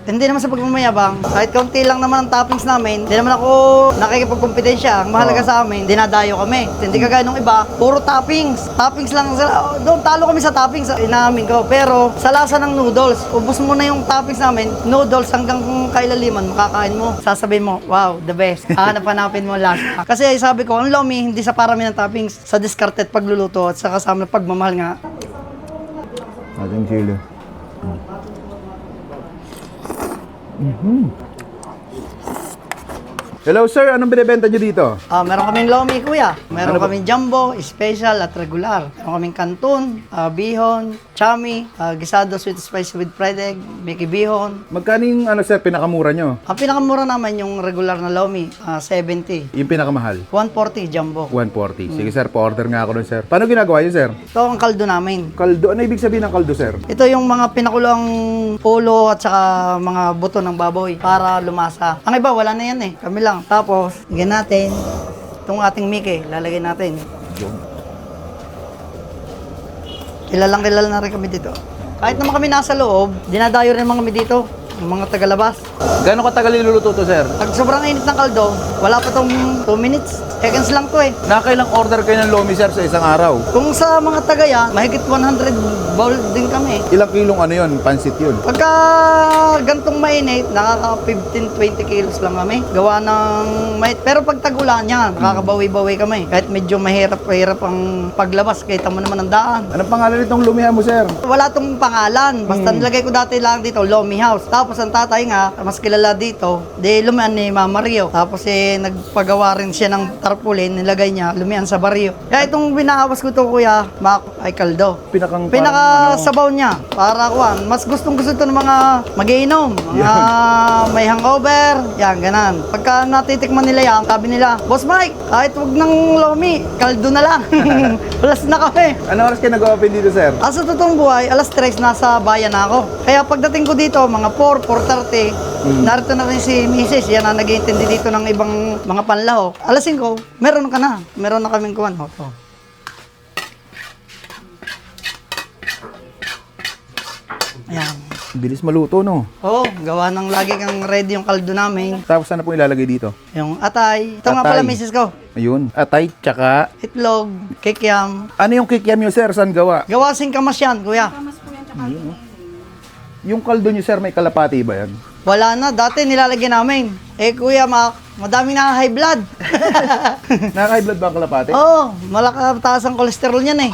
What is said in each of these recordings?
Hindi naman sa pagmamayabang. Kahit kaunti lang naman ang toppings namin, hindi naman ako nakikipagkompetensya. Ang mahalaga sa amin, dinadayo kami. Hindi kagaya nung iba, puro toppings. Toppings lang. Doon, talo kami sa toppings. Inamin ko. Pero sa lasa ng noodles, ubos mo na yung toppings namin, noodles hanggang kailaliman, makakain mo. Sasabihin mo, wow, the best. Hanap-hanapin mo lasa. Kasi sabi ko, ang lomi, hindi sa parami ng toppings, sa discarded pagluluto at sa kasama ng pagmamahal nga. Ating chili. Hello sir, anong binibenta nyo dito? Meron kaming lomi, kuya. Meron kaming jumbo, special at regular. Meron kaming canton, bihon, chami, gisado sweet spicy with fried egg, Mickey bihon. Magkano yung sir, pinakamura nyo? Ang pinakamura naman yung regular na lomi, 70. Yung pinakamahal? 140 jumbo. 140. Sige sir, pa-order nga ako dun sir. Paano ginagawa yun sir? Ito ang kaldo namin. Kaldo? Ano ibig sabihin ng kaldo sir? Ito yung mga pinakulang ulo at saka mga buto ng baboy para lumasa. Ang iba, wala na yan eh. Kami lang. Tapos, higyan natin itong ating Mickey. Lalagay natin. Kilalang kilala na rin kami dito. Kahit naman kami nasa loob, dinadayo rin mga kami dito. Yung mga tagalabas. Gano'ng katagal niluluto to sir? Pag sobrang init ng kaldo, wala pa tong 2 minutes. Seconds lang to eh. Nakailang order kayo ng lomi sir sa isang araw? Kung sa mga Tagaya, mahigit 100 bowl din kami. Ilang kilong yun? Pansit yun? Pagka gantong mainit, nakaka 15-20 kilos lang kami. Gawa ng mainit. Pero pag tagulan yan, nakakabawi-bawi kami. Kahit medyo mahirap ang paglabas, kita mo naman ang daan. Anong pangalan nitong lumihan mo sir? Wala tong pangalan. Basta nilagay ko dati lang dito, Lomi House. Tapos ang tatay nga, mas kilala dito, di lumian ni Mama Rio. Tapos nagpagawa rin siya ng tarpaulin, nilagay niya, lumian sa baryo. Kaya itong binaawas ko to kuya, ay kaldo. Pinakasabaw niya, para kuwan. Mas gustong-gusto to ng mga magiinom, mga may hangover, yan, ganan. Pagka natitikman nila yan, sabi nila, Boss Mike, kahit wag ng lomi, kaldo na lang. Plus na kami. Ano oras kayo nag-open dito sir? Sa totoong buhay, alas 3 nasa bayan na ako. Kaya pagdating ko dito, mga 4:30, narito na rin si Mrs. Yan na nag-iintindi dito ng ibang mga panlahok. Alas 5, meron ka na. Meron na kaming kuwan. Ayan. Bilis maluto no? Oo, gawa ng lagi kang ready yung kaldo namin. Tapos ano po ilalagay dito? Yung atay. Ito nga pala, Mrs. ko. Ayun, atay, tsaka... Itlog, kikiam. Ano yung kikiam nyo sir? Saan gawa? Gawa singkamas yan, kuya. Yung kaldo nyo sir, may kalapati ba yan? Wala na, dati nilalagyan namin. Kuya, madaming na high blood. Nakaka-high blood ba ang kalapati? Oo, malakataas ang kolesterol niyan eh.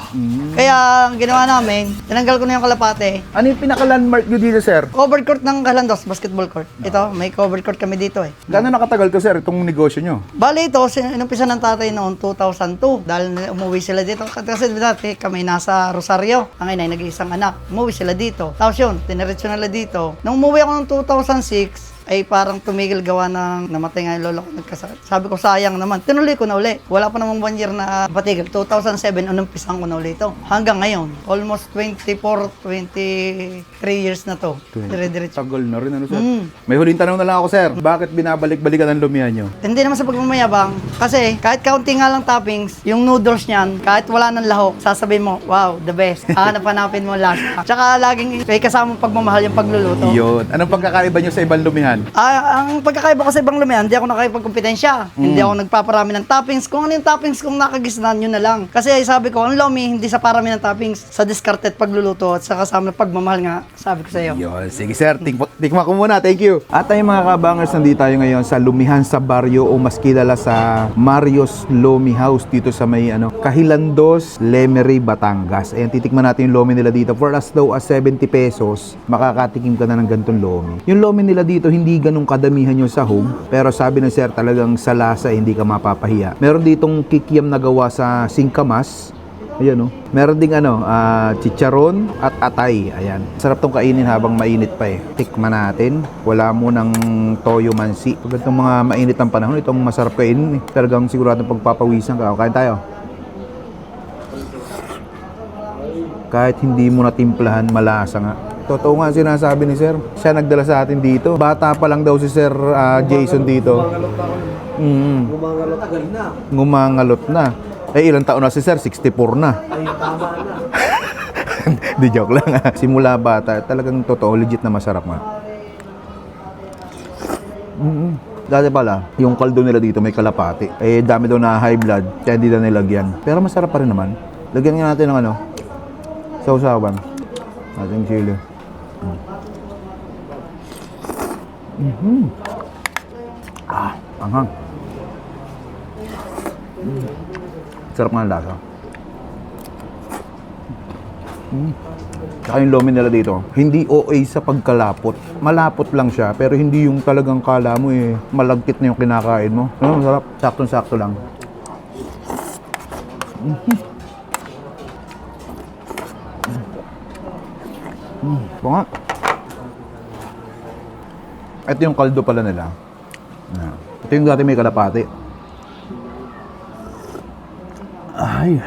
Kaya ang ginawa namin, tinanggal ko na yung kalapate. Ano yung pinaka-landmark nyo dito sir? Covered court ng Kalandos, basketball court. Ito, may covered court kami dito eh. Gano'n nakatagal to sir, itong negosyo nyo? Bali ito, inumpisa ng tatay noong 2002. Dahil umuwi sila dito. Kasi dati kami nasa Rosario. Ang inay nag-iisang anak. Umuwi sila dito. Tapos yun, tiniretso nila dito. Nung umuwi ako noong 2006, ay parang tumigil gawa ng namatay nga yung lolo ko nagkasakit. Sabi ko sayang naman, tinuloy ko na uli. Wala pa namang 1 year na patigil. 2007, umpisahan ko na uli ito. Hanggang ngayon, almost 23 years na to. Dire-diretso. Tagal na rin ano sir? May huling tanong na lang ako sir, bakit binabalik-balikan ang lumihan nyo? Hindi naman sa pagmamayabang. Kasi kahit kaunti nga lang toppings, yung noodles niyan, kahit wala ng lahok, sasabihin mo, wow, the best. Hanap-hanapin mo lasa. Tsaka laging may kasama pagmamahal yung pagluluto. Yun. Anong pagkakaiba nyo sa ibang lumihan? Ang pagkakaiba ko sa ibang lumihan, hindi ako nakikipagkompetensya. Hindi ako nagpaparami ng toppings. Kung ano yung toppings kung nakagisnan, yun na lang. Kasi sabi ko, ang lomi, hindi sa parami ng toppings, sa discarded pagluluto at sa kasama ng pagmamahal nga, sabi ko sa iyo. Yun. Sige sir, tikma ko muna. Thank you. At tayo mga kabangers, nandito tayo ngayon sa Lumihan sa Baryo o mas kilala sa Mario's Lomi House dito sa may Kahilandos, Lemery, Batangas. Ayan, titikman natin yung lomi nila dito. For as low as 70 pesos, makakatikim ka na ng ganitong lomi. Yung lomi nila dito, hindi ganun kadamihan yung sahog, pero sabi ng sir talagang sa lasa hindi ka mapapahiya. Meron ditong kikiam na gawa sa singkamas. Ayan Meron ding chicharon at atay. Ayan. Sarap tong kainin habang mainit pa eh. Tikman natin. Wala mo ng toyo mansi. Pag itong mga mainit ang panahon, itong masarap kainin eh. Talagang siguradong pagpapawisan ka. Kain tayo. Kahit hindi mo natimplahan, malasa nga. Totoo nga sinasabi ni Sir. Siya nagdala sa atin dito. Bata pa lang daw si Sir Jason dito. Ngumangalot na. Ilang taon na si Sir? 64 na. Ay, tama na. Di joke lang. Simula bata, talagang totoo, legit na masarap nga. Dati pala, yung kaldo nila dito may kalapati. Eh, dami daw na high blood, kaya hindi na nilagyan. Pero masarap pa rin naman. Lagyan nga natin ng ano, sausawan. Ating chili. Anghang. Sarap nga ang lasa. Saka yung lomi nila dito, hindi OA sa pagkalapot. Malapot lang siya, pero hindi yung talagang kala mo eh, malagkit na yung kinakain mo. Ano, masarap. Saktong-sakto lang. Ito nga. Ito yung kaldo pala nila. Ito yung dati may kalapati. Ay,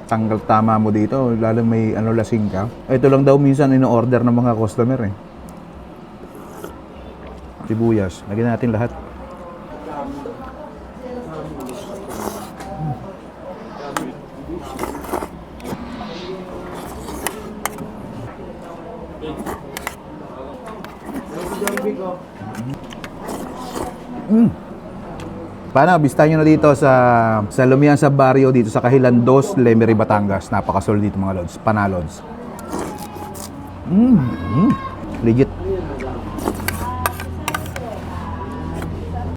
tanggal tama mo dito, lalo may ano, lasing ka. Ito lang daw minsan ino-order ng mga customer eh. Sibuyas, lagyan natin lahat. Paano, bistahan nyo na dito sa Lumihan sa Barrio, dito sa Kahilan 2, Lemery, Batangas. Napakasolid dito mga lods, panalods. Legit.